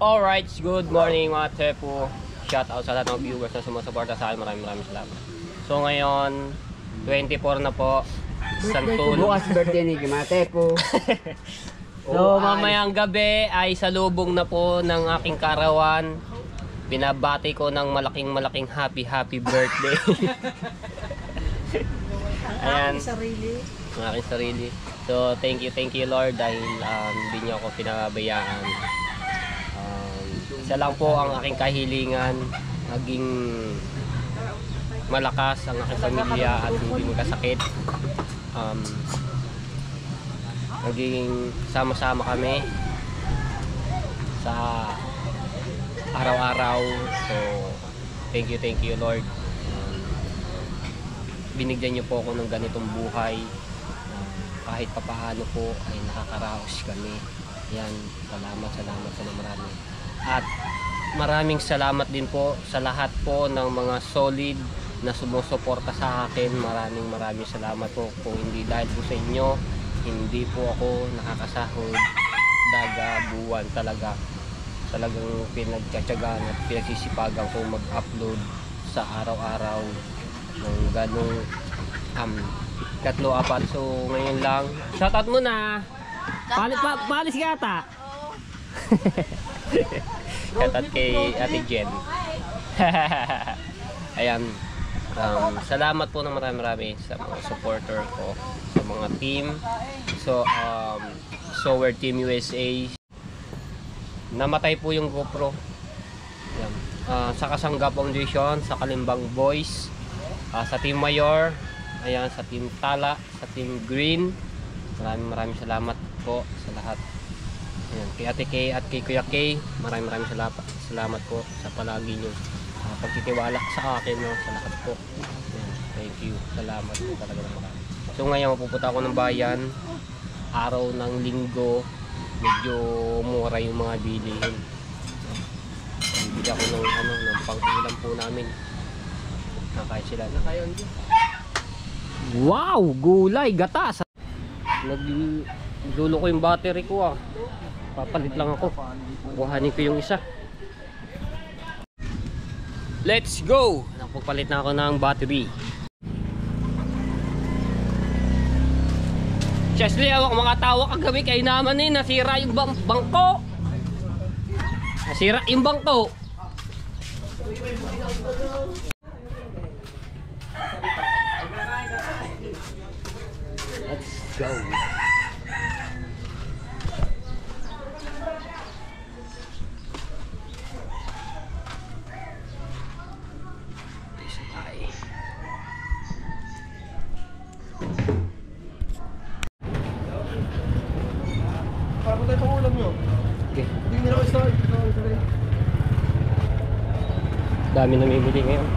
Alright, good morning mga Tepo. Shout out sa lahat ng viewers na sumusuporta sa akin. Maraming salamat. So ngayon, 24 na po. Santol. Bukas birthday ni mga Tepo. So mamayang gabi ay salubong na po ng aking karawan. Binabati ko ng malaking happy birthday. Ayan. Ang aking sarili. So thank you Lord dahil hindi niyo ako pinabayaan. Isa lang po ang aking kahilingan, maging malakas ang aking pamilya at hindi magkasakit. Maging sama-sama kami sa araw-araw. So thank you Lord. Binigyan niyo po ako ng ganitong buhay. Kahit papaano po ay nakakaraos kami. Yan, salamat marami. At maraming salamat din po sa lahat po ng mga solid na sumusuporta sa akin. Maraming salamat po. Kung hindi dahil po sa inyo, hindi po ako nakakasahod buwan talagang pinagtsatsagaan at pinagsisipagan ko mag-upload sa araw-araw ng ganong 3-4. So ngayon lang, shoutout muna. Palis ka ata. Shoutout kay Ate Jen. Ayan, salamat po ng marami sa mga supporter ko, sa mga team. So Sower Team USA, namatay po yung GoPro. Ayan. Sa Kasangga Foundation, sa Kalimbang Boys, sa Team Mayor, ayan, sa Team Tala, sa Team Green. Maraming salamat po sa lahat. Ayan, kay Ate Kay at kay Kuya Kay, maraming salamat po sa palagi nyo pagtitiwala sa akin, no, sa lahat po. Ayan, thank you, salamat po talaga ng marami. So ngayon mapupunta ako ng bayan, araw ng linggo, medyo mura yung mga bilihin. Bibili ako ng pang-ulam po namin. Nakaya sila. Wow! Gulay! Gatas! Naglulo ko yung battery ko. Papalit lang ako. Kuhanin ko yung isa. Let's go! Nagpapalit na ako ng battery. Chesley, ako mga tawa kagabi kayo naman nasira yung bangko. Nasira yung bangko. Let's go. Parang tayo pang ulam nyo. Okay. Hindi nyo na start. Dami namimili ngayon.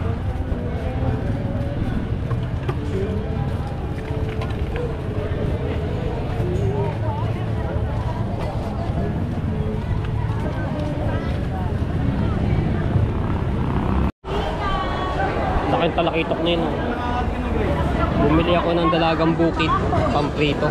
Laking talakitok na yun. Bumili ako ng dalagang bukid, pamprito.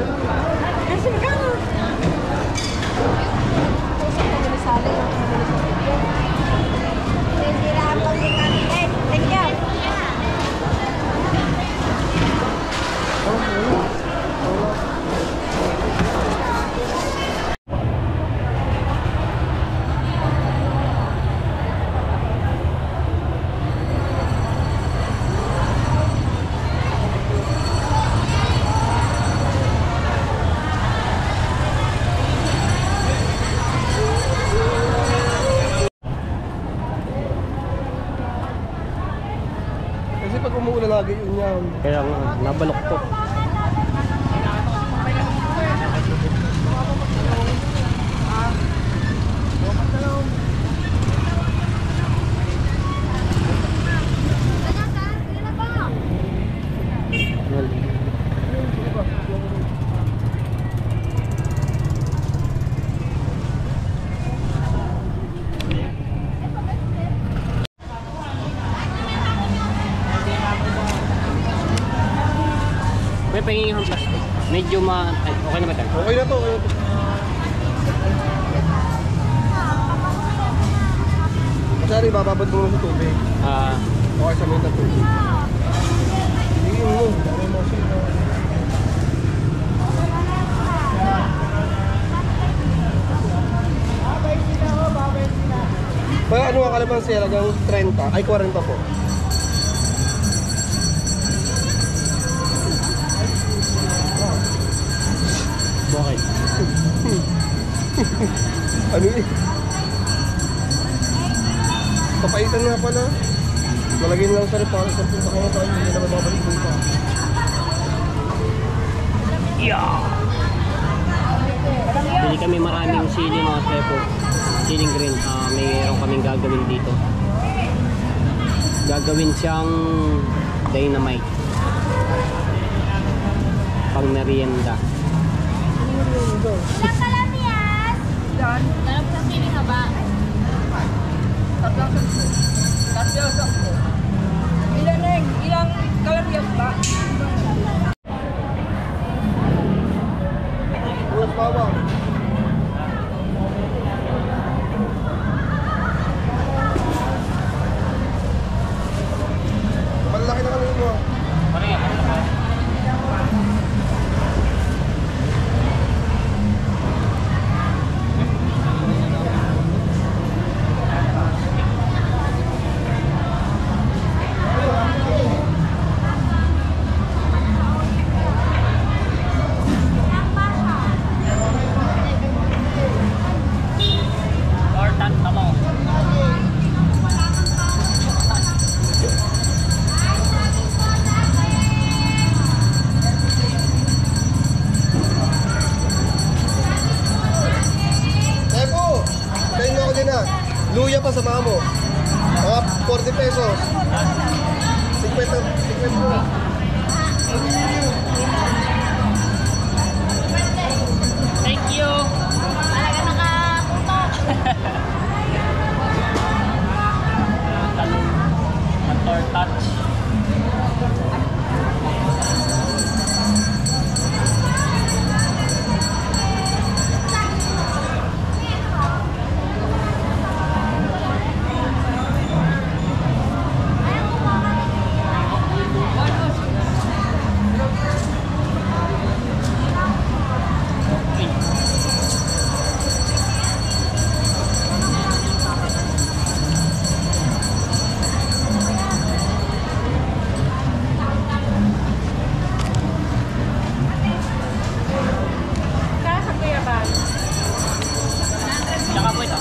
Kasi pag umuulan lagi yun yan. Kaya nga, nabalok ko. May pahingin yung plastic. Medyo okay na ba tayo? Okay na to, okay na to. Ano, ibababad mo sa tubig. Okay, sa may na tubig. Hindi mo. Ano mo siya? Kaya ano ang kalabang siya? Lagang 30? Ay, 40 po. Bakit? Ano eh? Papaitan nga pala. Malagyan lang sa reparo sa punta ko tayo. Hindi na mababalik mo pa. Bili kami maraming sili mga sepo. Siling green. Mayroon kaming gagawin dito. Gagawin siyang dynamite. Pang merienda. Ilang kalamias? Ilan? Dalam sa sili nga ba? Tatlong sampo. Ilan na yung ilang kalamias ba? Ulat bawang. Malaki na kami mo. Luya pa sa mo. Mga 40 pesos. 50 po. Thank you! Talaga nakaputok. Motor touch. Tsaka po ito.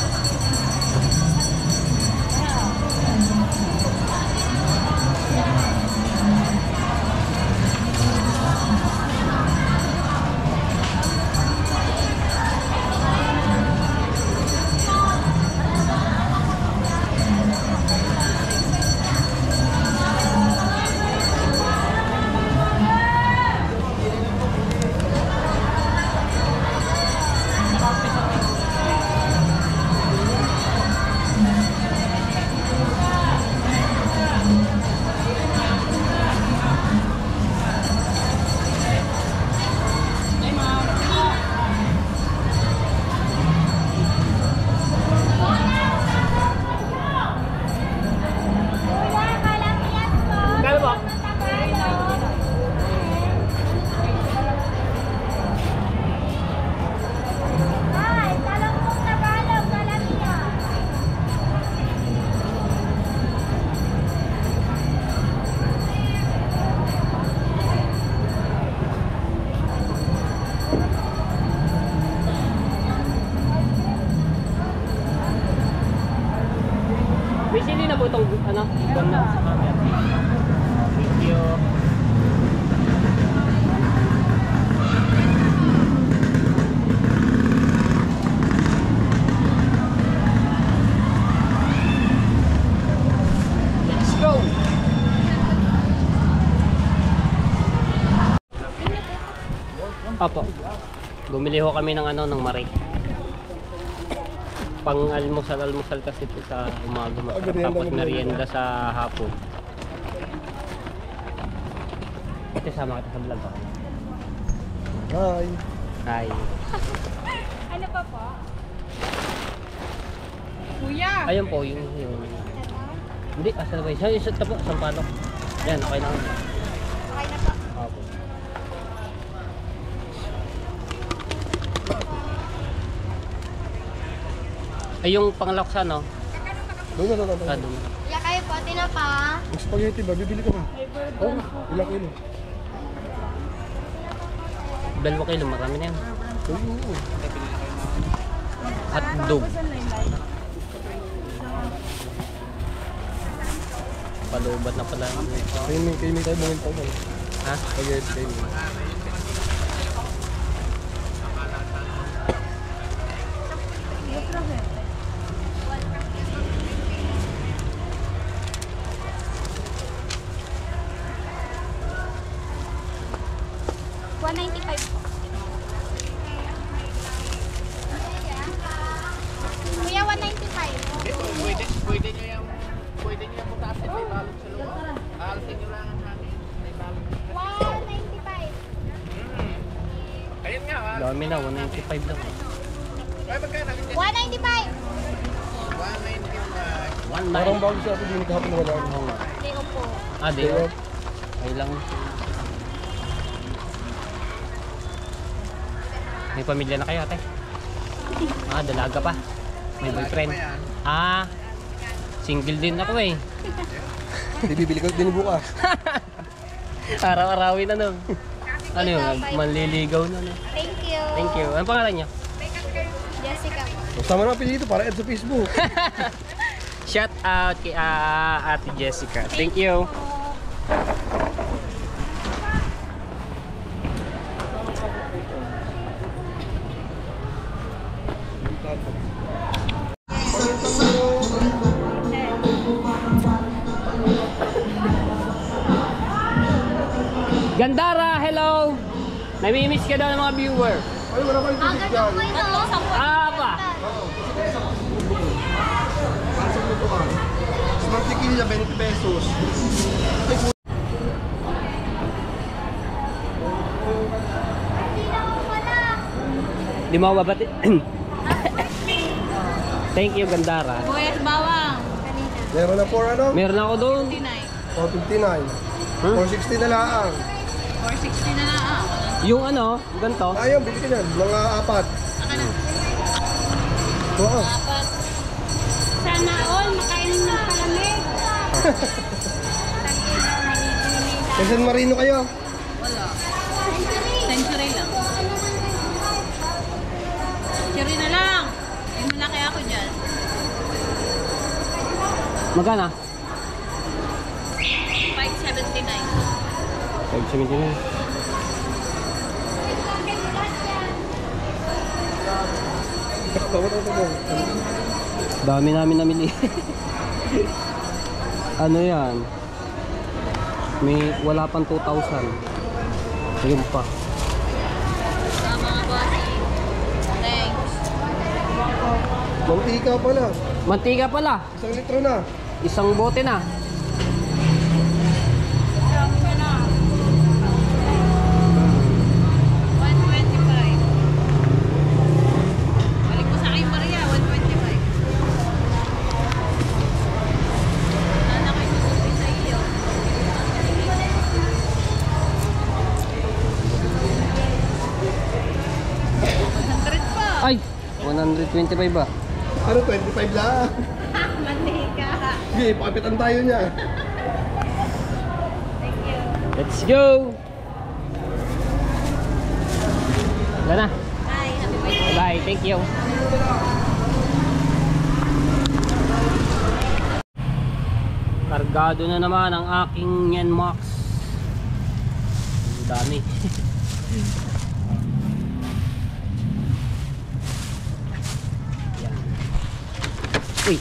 Basically na po itong ano, buwan na sa camera. Thank you. Let's go! Apo. Bumili ho kami ng ano, ng maray. Pang almusal kasi ito sa umaga, tapos merienda sa hapon. Ito sama kita sa vlog ako. Hi. Hi. Ano pa po? Kuya! Ayun po, yung Hindi, asa na ba yun? Isa po, sampalok. Yan, okay lang. Okay na po. Opo. Ay, yung panglaksa, no? Doon na. Ah, doon. Wala kayo po, tinapa. Yung spaghetti ba? Bibili ka ba? Oo. Ilang kilo? 2 kilo, marami na yan. Oo. Hotdog. Palubat na pala. Kayo may tayo bumili pa ba? Ha? Spaghetti kayo. $195 po. Kuya, $195. Pwede nyo yung butasin, may balot sa loob. Aalasin nyo lang ang hangin, may balot. $195. Ayun nga, Dami na, 195 lang. Ay, magkano? 195. 195. Parang bago sa atin, hindi kahapon wala. Oo nga. Leo po. Ah, di Kaya, ay lang. May pamilya na kayo, ate? Ah, dalaga pa. May boyfriend. Ah, single din ako eh. bibili ko din bukas. Araw-arawin na no. Ano yun? Manliligaw na no. Thank you. Thank you. Anong pangalan niyo? Jessica po. Sama na apelido para add sa Facebook. Shout out kay Ate Jessica. Thank you. Gandara, hello! Namimiss ka daw ng mga viewer. Ay, wala kayong tubig Agad dyan. po ito. Ah, pa! Pansang lutuan. Smart tequila, 20 pesos. Di mo babati. Thank you, Gandara. Buyas bawang. Meron na 4 ano? Meron ako doon. 59. O, 59. Hmm? 460 na lang. 460 na lang. Yung ano, ganito. Ayaw, bili ka dyan. Mga 4. Saka na. Oo. Apat. Sana all makain ng palamig. Sa San Marino kayo? Wala. Century lang. Century na lang. May malaki ako dyan. Magkana? 579. 579. Dami namin namili. Ano yan? May wala pang 2,000. Ayun pa. Mga bossy. Thanks. Mantika pala. Mantika pala. 1 litro na. Isang bote na. Dami na na. 125. Balik mo sa akin, Maria. 125. Wala na kayo susubi sa iyo. Ay! 125 ba? Ano, 25 lang. Mantika. Sige, pakipitan tayo niya. Let's go! Wala na. Ay, happy birthday. Bye, thank you. Kargado na naman ang aking Yanmax. Ang dami. Yan. Uy!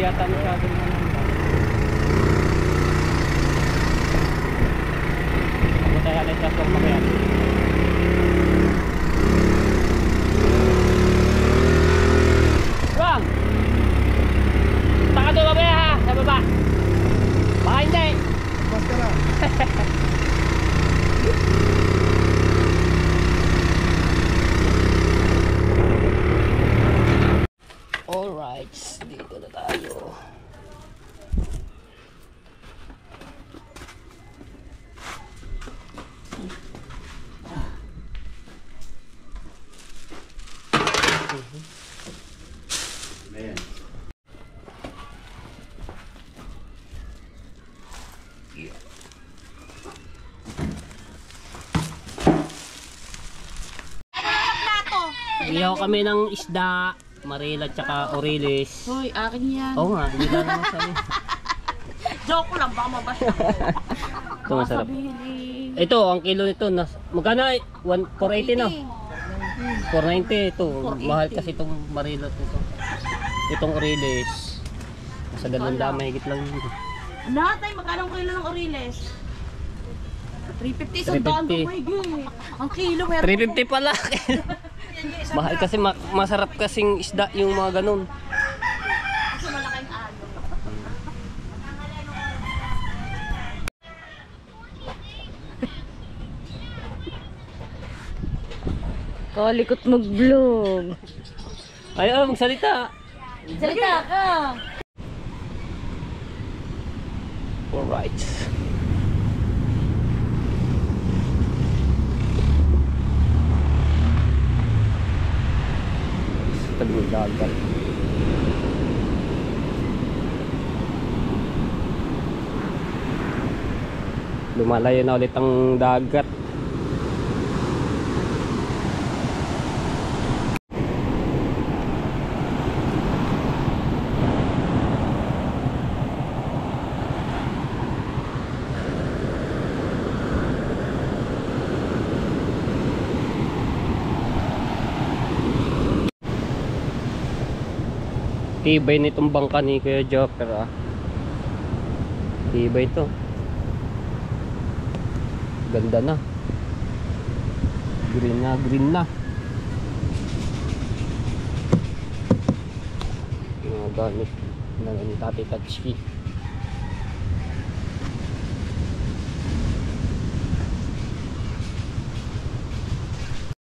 yata masyadong ano. Ako tayo alay transformer yan. Bang! Taka doon mamaya ha, sa baba. Baka hindi. Basta na. Alright, dito na tayo. Iyaw kami ng isda, marila tsaka orilis. Hoy, akin yan. Oo nga, hindi na naman sa'yo. Joke lang, baka mabasa ko. Ito masarap. Sabihin eh. Ito, ang kilo nito, magkano? 480 na. 490 ito. 480. Mahal kasi itong marila ito. Itong orilis. Sa 200 mahigit lang. Natay, magkano ang kilo ng Oriles? 350, sandaan ko 350. my God. Ang kilo, meron 350 pala. Mahal kasi masarap kasing isda yung mga ganun. Kasi malaking ano. Kalikot mag-vlog. Ay, magsalita. Salita ka. Alright. Tagong dagat. Lumalayo na ulit ang dagat. Tibay nitong bangka ni Kuya Joker ah. Tibay ito. Ganda na. Green na, green na. Yung mga gamit na ni Tati Tatsuki.